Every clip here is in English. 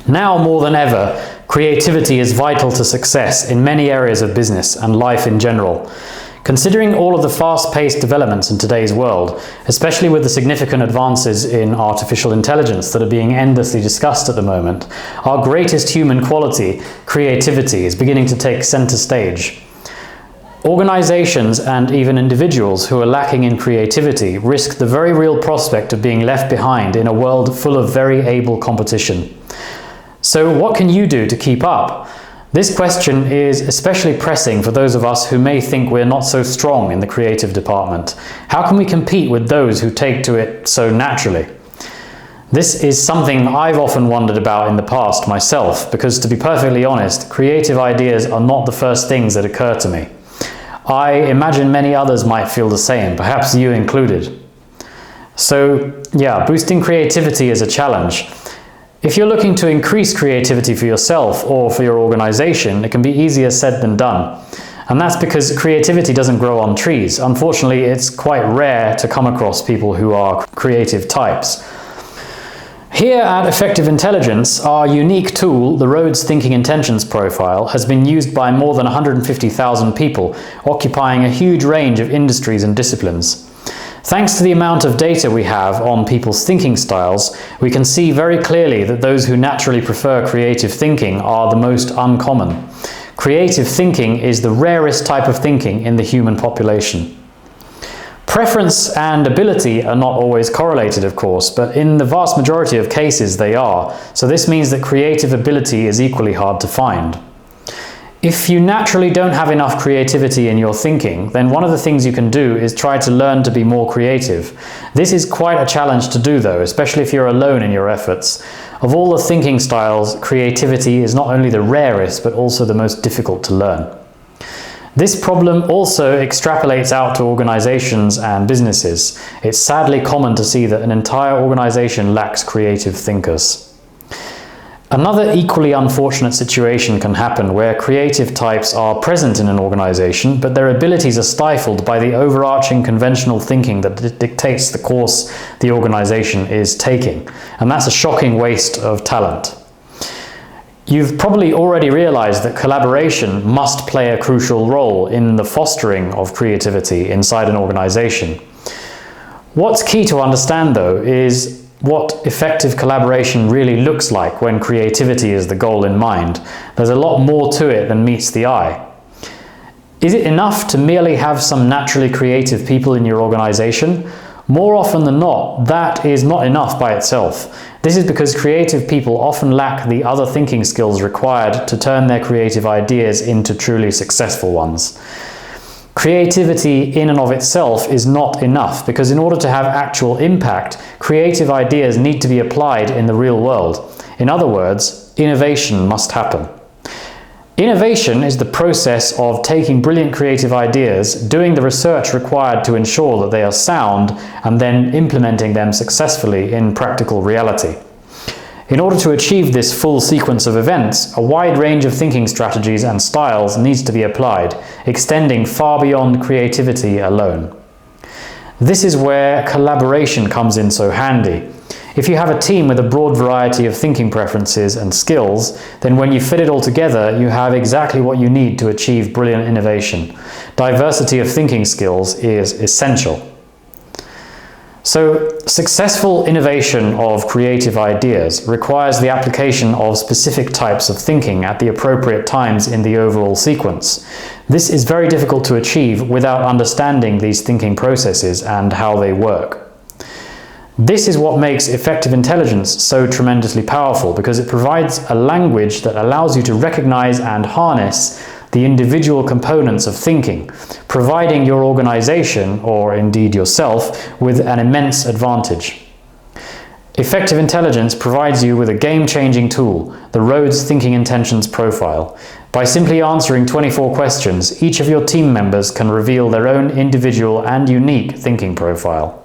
Now more than ever, creativity is vital to success in many areas of business and life in general. Considering all of the fast-paced developments in today's world, especially with the significant advances in artificial intelligence that are being endlessly discussed at the moment, our greatest human quality, creativity, is beginning to take center stage. Organizations and even individuals who are lacking in creativity risk the very real prospect of being left behind in a world full of very able competition. So what can you do to keep up? This question is especially pressing for those of us who may think we're not so strong in the creative department. How can we compete with those who take to it so naturally? This is something I've often wondered about in the past myself, because to be perfectly honest, creative ideas are not the first things that occur to me. I imagine many others might feel the same, perhaps you included. So yeah, boosting creativity is a challenge. If you're looking to increase creativity for yourself or for your organization, it can be easier said than done. And that's because creativity doesn't grow on trees. Unfortunately, it's quite rare to come across people who are creative types. Here at Effective Intelligence, our unique tool, the Rhodes Thinking Intentions Profile, has been used by more than 150,000 people, occupying a huge range of industries and disciplines. Thanks to the amount of data we have on people's thinking styles, we can see very clearly that those who naturally prefer creative thinking are the most uncommon. Creative thinking is the rarest type of thinking in the human population. Preference and ability are not always correlated, of course, but in the vast majority of cases they are, so this means that creative ability is equally hard to find. If you naturally don't have enough creativity in your thinking, then one of the things you can do is try to learn to be more creative. This is quite a challenge to do though, especially if you're alone in your efforts. Of all the thinking styles, creativity is not only the rarest, but also the most difficult to learn. This problem also extrapolates out to organizations and businesses. It's sadly common to see that an entire organization lacks creative thinkers. Another equally unfortunate situation can happen where creative types are present in an organization, but their abilities are stifled by the overarching conventional thinking that dictates the course the organization is taking. And that's a shocking waste of talent. You've probably already realized that collaboration must play a crucial role in the fostering of creativity inside an organization. What's key to understand, though, is what effective collaboration really looks like when creativity is the goal in mind. There's a lot more to it than meets the eye. Is it enough to merely have some naturally creative people in your organization? More often than not, that is not enough by itself. This is because creative people often lack the other thinking skills required to turn their creative ideas into truly successful ones. Creativity in and of itself is not enough, because in order to have actual impact, creative ideas need to be applied in the real world. In other words, innovation must happen. Innovation is the process of taking brilliant creative ideas, doing the research required to ensure that they are sound, and then implementing them successfully in practical reality. In order to achieve this full sequence of events, a wide range of thinking strategies and styles needs to be applied, extending far beyond creativity alone. This is where collaboration comes in so handy. If you have a team with a broad variety of thinking preferences and skills, then when you fit it all together, you have exactly what you need to achieve brilliant innovation. Diversity of thinking skills is essential. So, successful innovation of creative ideas requires the application of specific types of thinking at the appropriate times in the overall sequence. This is very difficult to achieve without understanding these thinking processes and how they work. This is what makes Effective Intelligence so tremendously powerful, because it provides a language that allows you to recognize and harness the individual components of thinking, providing your organization, or indeed yourself, with an immense advantage. Effective Intelligence provides you with a game-changing tool, the Rhodes Thinking Intentions Profile. By simply answering 24 questions, each of your team members can reveal their own individual and unique thinking profile.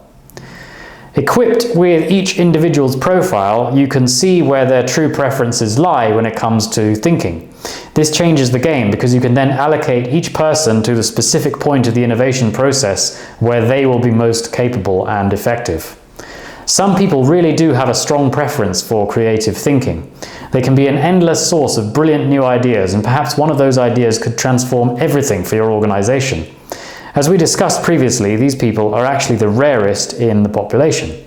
Equipped with each individual's profile, you can see where their true preferences lie when it comes to thinking. This changes the game, because you can then allocate each person to the specific point of the innovation process where they will be most capable and effective. Some people really do have a strong preference for creative thinking. They can be an endless source of brilliant new ideas, and perhaps one of those ideas could transform everything for your organization. As we discussed previously, these people are actually the rarest in the population.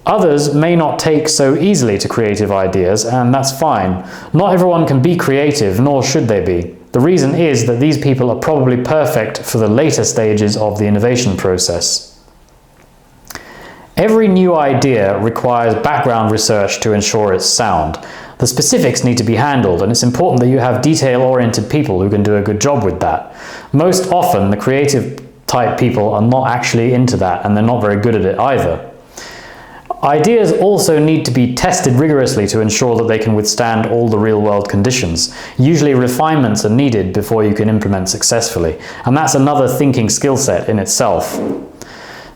Others may not take so easily to creative ideas, and that's fine. Not everyone can be creative, nor should they be. The reason is that these people are probably perfect for the later stages of the innovation process. Every new idea requires background research to ensure it's sound. The specifics need to be handled, and it's important that you have detail-oriented people who can do a good job with that. Most often, the creative type people are not actually into that, and they're not very good at it either. Ideas also need to be tested rigorously to ensure that they can withstand all the real-world conditions. Usually refinements are needed before you can implement successfully, and that's another thinking skill set in itself.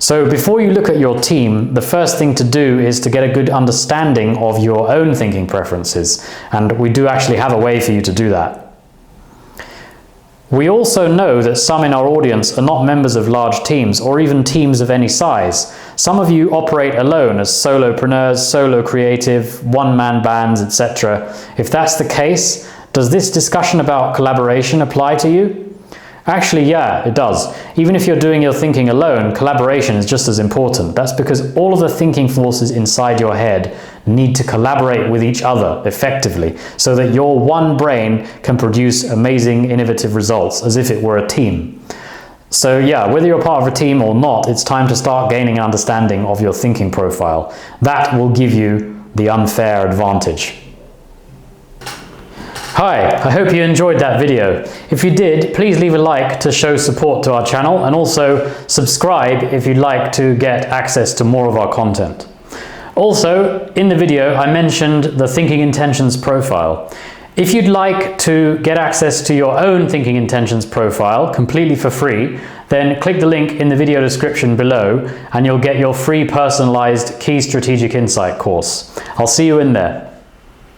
So before you look at your team, the first thing to do is to get a good understanding of your own thinking preferences, and we do actually have a way for you to do that. We also know that some in our audience are not members of large teams or even teams of any size. Some of you operate alone as solopreneurs, solo creative, one-man bands, etc. If that's the case, does this discussion about collaboration apply to you? Actually, yeah, it does. Even if you're doing your thinking alone, collaboration is just as important. That's because all of the thinking forces inside your head need to collaborate with each other effectively so that your one brain can produce amazing, innovative results as if it were a team. So yeah, whether you're part of a team or not, it's time to start gaining an understanding of your thinking profile. That will give you the unfair advantage. Hi, I hope you enjoyed that video. If you did, please leave a like to show support to our channel, and also subscribe if you'd like to get access to more of our content. Also, in the video, I mentioned the Thinking Intentions profile. If you'd like to get access to your own Thinking Intentions profile completely for free, then click the link in the video description below and you'll get your free personalized Key Strategic Insight course. I'll see you in there.